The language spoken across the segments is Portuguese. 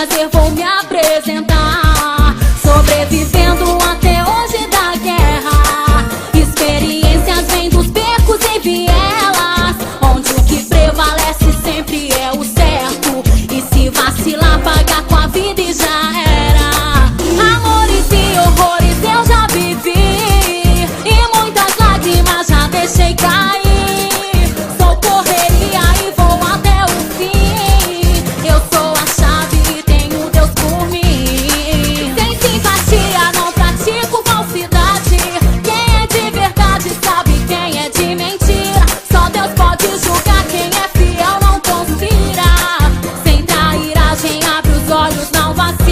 prazer vou me apresentar. Sobrevivendo até hoje da guerra. Experiências vêm dos becos e vielas, onde o que prevalece sempre é o certo. E se vacilar, pagar com a vida e já era. Amores e horrores eu já vivi, e muitas lágrimas já deixei cair. Sou correria e vou até o fim. Eu sou a chave e tenho Deus por mim. Sem simpatia não pratico falsidade. Quem é de verdade sabe quem é de mentira. Só Deus pode julgar quem é fiel, não conspira. Sem trairagem abre os olhos, não vacila.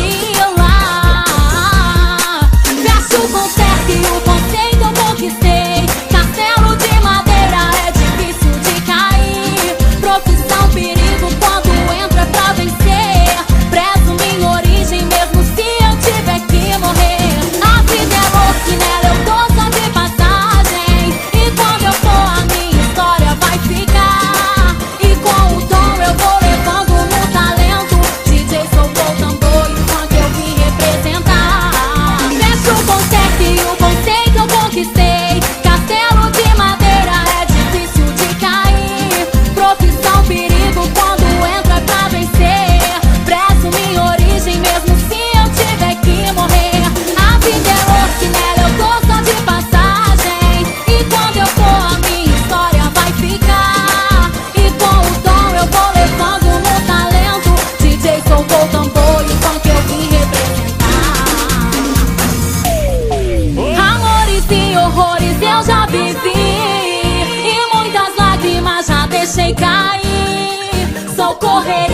Fecho com certo e o conceito eu conquistei. Castelo de madeira é difícil de cair. Profissão perigo quando entra pra vencer. Prezo minha origem mesmo se eu tiver que morrer. A vida é louca e nela eu tô só de passagem. E quando eu for a minha história vai ficar. E com o tom eu vou levando no talento. DJ soltou o tambor enquanto eu vim representar. Fecho com certo e o conceito eu conquistei. Castelo de madeira é difícil de cair. Profissão perigo quando entra pra vencer. Prezo minha origem mesmo se eu tiver que morrer. A vida é louca e nela eu tô só de passagem. E quando eu for a minha história vai ficar. E com o tom eu vou levando no talento. DJ soltou o tambor enquanto eu vim representar. Amores e horrores eu já vivi, e muitas lágrimas já deixei cair. Sou correria